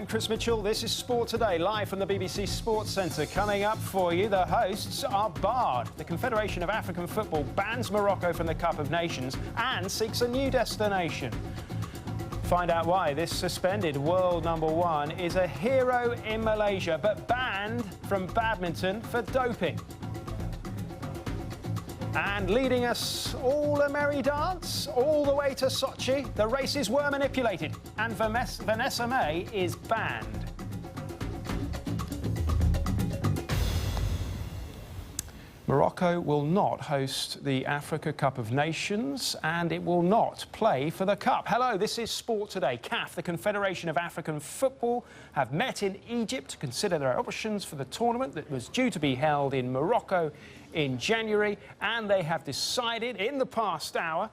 I'm Chris Mitchell. This is Sport Today, live from the BBC Sports Centre. Coming up for you, the hosts are barred. The Confederation of African Football bans Morocco from the Cup of Nations and seeks a new destination. Find out why this suspended world #1 is a hero in Malaysia, but banned from badminton for doping. And leading us all a merry dance, all the way to Sochi, the races were manipulated and Vanessa-Mae is banned. Morocco will not host the Africa Cup of Nations and it will not play for the Cup. Hello, this is Sport Today. CAF, the Confederation of African Football, have met in Egypt to consider their options for the tournament that was due to be held in Morocco in January, and they have decided in the past hour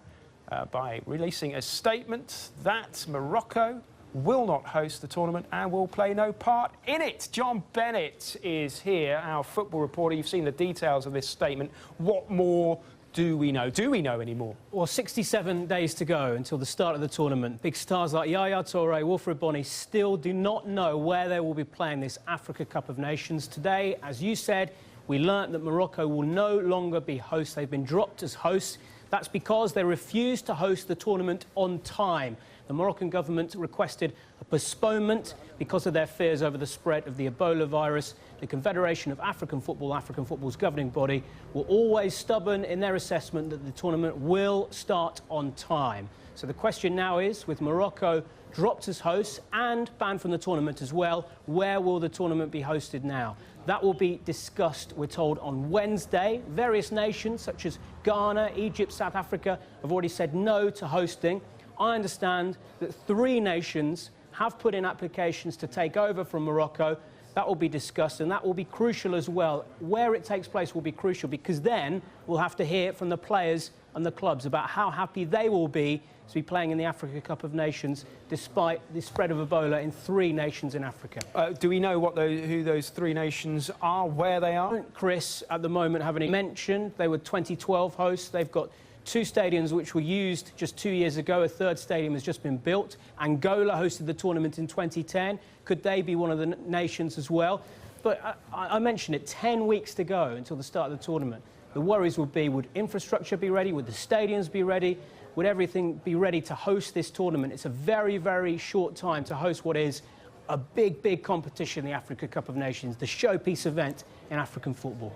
by releasing a statement that Morocco will not host the tournament and will play no part in it. John Bennett is here, our football reporter. You've seen the details of this statement. What more do we know? Do we know any more? Well, 67 days to go until the start of the tournament. Big stars like Yaya Toure, Wilfried Bony still do not know where they will be playing this Africa Cup of Nations. Today, as you said, we learnt that Morocco will no longer be host. They've been dropped as hosts. That's because they refused to host the tournament on time. The Moroccan government requested a postponement because of their fears over the spread of the Ebola virus. The Confederation of African Football, African Football's governing body, were always stubborn in their assessment that the tournament will start on time. So the question now is, with Morocco dropped as hosts and banned from the tournament as well, where will the tournament be hosted now? That will be discussed, we're told, on Wednesday. Various nations, such as Ghana, Egypt, South Africa, have already said no to hosting. I understand that 3 nations have put in applications to take over from Morocco. That will be discussed, and that will be crucial as well. Where it takes place will be crucial, because then we'll have to hear from the players and the clubs about how happy they will be to be playing in the Africa Cup of Nations despite the spread of Ebola in 3 nations in Africa. Do we know who those 3 nations are, where they are? Chris, at the moment, haven't mentioned. They were 2012 hosts. They've got 2 stadiums which were used just 2 years ago. A 3rd stadium has just been built. Angola hosted the tournament in 2010. Could they be one of the nations as well? But I mentioned it, 10 weeks to go until the start of the tournament. The worries would be, would infrastructure be ready? Would the stadiums be ready? Would everything be ready to host this tournament? It's a very, very short time to host what is a big, big competition, the Africa Cup of Nations, the showpiece event in African football.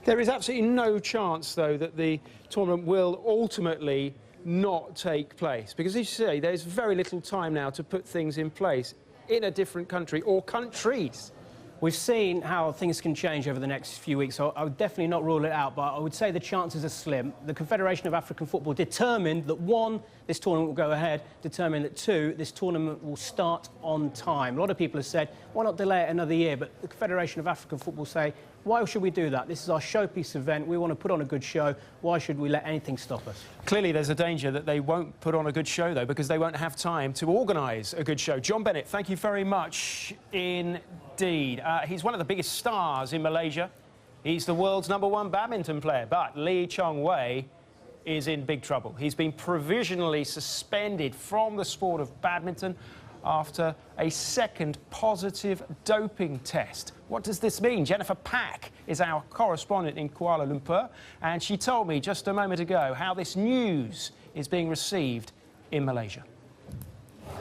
There is absolutely no chance, though, that the tournament will ultimately not take place. Because, as you say, there's very little time now to put things in place in a different country or countries. We've seen how things can change over the next few weeks, so I would definitely not rule it out, but I would say the chances are slim. The Confederation of African Football determined that 1, this tournament will go ahead, determined that 2, this tournament will start on time. A lot of people have said, why not delay it another year? But the Confederation of African Football say, why should we do that? This is our showpiece event. We want to put on a good show. Why should we let anything stop us? Clearly, there's a danger that they won't put on a good show, though, because they won't have time to organise a good show. John Bennett, thank you very much indeed. He's one of the biggest stars in Malaysia. He's the world's #1 badminton player, but Lee Chong-wei is in big trouble. He's been provisionally suspended from the sport of badminton after a 2nd positive doping test. What does this mean? Jennifer Pack is our correspondent in Kuala Lumpur, and she told me just a moment ago how this news is being received in Malaysia.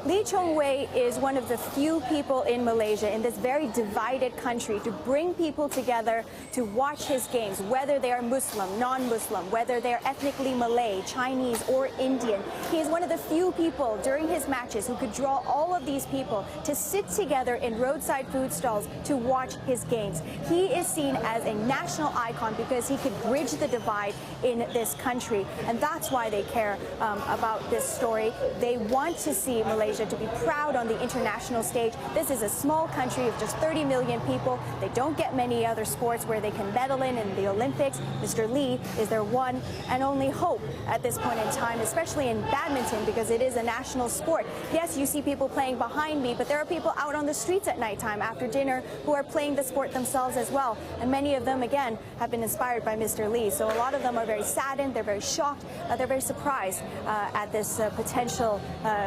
Lee Chong-wei is one of the few people in Malaysia, in this very divided country, to bring people together to watch his games, whether they are Muslim, non-Muslim, whether they're ethnically Malay, Chinese or Indian. He is one of the few people during his matches who could draw all of these people to sit together in roadside food stalls to watch his games. He is seen as a national icon because he could bridge the divide in this country, and that's why they care about this story. They want to see Malaysia to be proud on the international stage. This is a small country of just 30 million people. They don't get many other sports where they can medal in the Olympics. Mr. Lee is their one and only hope at this point in time, especially in badminton, because it is a national sport. Yes, you see people playing behind me, but there are people out on the streets at nighttime after dinner who are playing the sport themselves as well. And many of them, again, have been inspired by Mr. Lee. So a lot of them are very saddened, they're very shocked, they're very surprised at this potential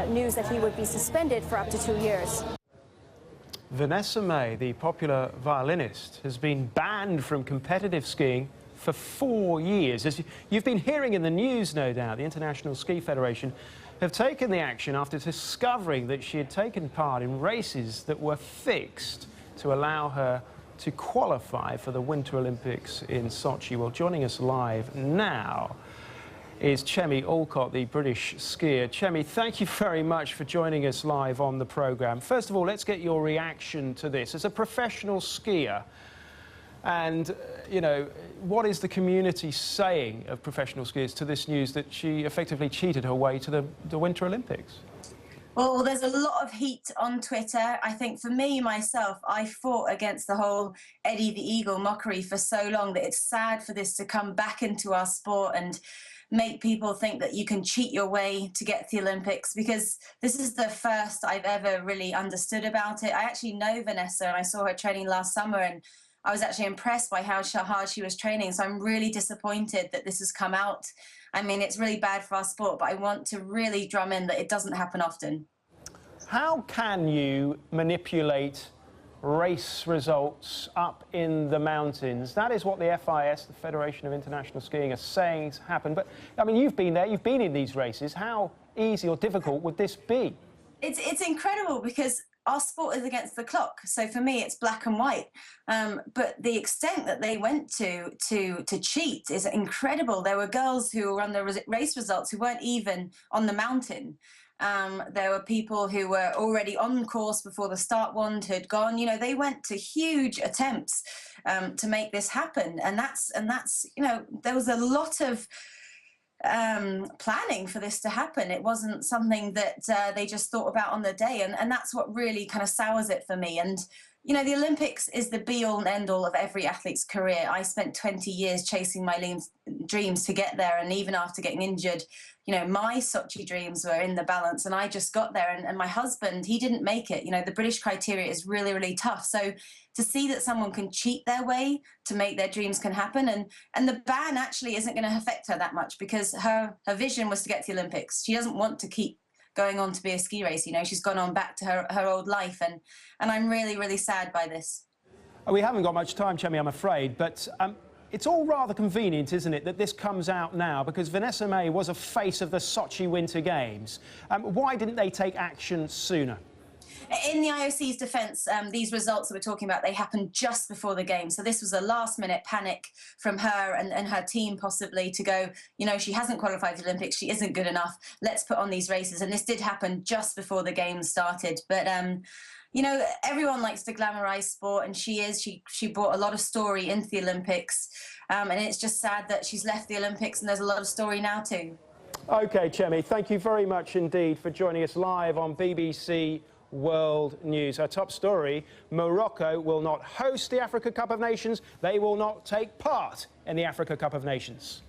news that he would be suspended for up to 2 years. Vanessa-Mae, the popular violinist, has been banned from competitive skiing for 4 years. As you've been hearing in the news, no doubt, the International Ski Federation have taken the action after discovering that she had taken part in races that were fixed to allow her to qualify for the Winter Olympics in Sochi. Well, joining us live now is Chemmy Alcott, the British skier. Chemmy, thank you very much for joining us live on the programme. First of all, let's get your reaction to this. As a professional skier, and, you know, what is the community saying of professional skiers to this news that she effectively cheated her way to the Winter Olympics? Well, there's a lot of heat on Twitter. I think for me, myself, I fought against the whole Eddie the Eagle mockery for so long that it's sad for this to come back into our sport and make people think that you can cheat your way to get to the Olympics, because this is the first I've ever really understood about it. I actually know Vanessa, and I saw her training last summer, and I was actually impressed by how hard she was training. So I'm really disappointed that this has come out. I mean, it's really bad for our sport, but I want to really drum in that it doesn't happen often. How can you manipulate race results up in the mountains? That is what the FIS, the Federation of International Skiing, are saying has happened. But, I mean, you've been there, you've been in these races. How easy or difficult would this be? It's incredible, because our sport is against the clock. So for me, it's black and white. But the extent that they went to cheat is incredible. There were girls who were on the race results who weren't even on the mountain. There were people who were already on course before the start wand had gone. You know, they went to huge attempts to make this happen. And that's, you know, there was a lot of planning for this to happen. It wasn't something that they just thought about on the day, and that's what really kind of sours it for me. And you know, the Olympics is the be-all and end-all of every athlete's career. I spent 20 years chasing my dreams to get there, and even after getting injured, you know, my Sochi dreams were in the balance, and I just got there. And my husband, he didn't make it. You know, the British criteria is really, really tough. So to see that someone can cheat their way to make their dreams can happen, and the ban actually isn't going to affect her that much, because her vision was to get to the Olympics. She doesn't want to keep going on to be a ski racer. You know, she's gone on back to her old life, and I'm really, really sad by this. We haven't got much time, Chemmy, I'm afraid, but it's all rather convenient, isn't it, that this comes out now, because Vanessa-Mae was a face of the Sochi Winter Games. Why didn't they take action sooner? In the IOC's defence, these results that we're talking about, they happened just before the game. So this was a last-minute panic from her and her team, possibly, to go, you know, she hasn't qualified for the Olympics, she isn't good enough, let's put on these races. And this did happen just before the games started. But, you know, everyone likes to glamorise sport, and she brought a lot of story into the Olympics. And it's just sad that she's left the Olympics, and there's a lot of story now too. OK, Chemmy, thank you very much indeed for joining us live on BBC World News. Our top story: Morocco will not host the Africa Cup of Nations. They will not take part in the Africa Cup of Nations.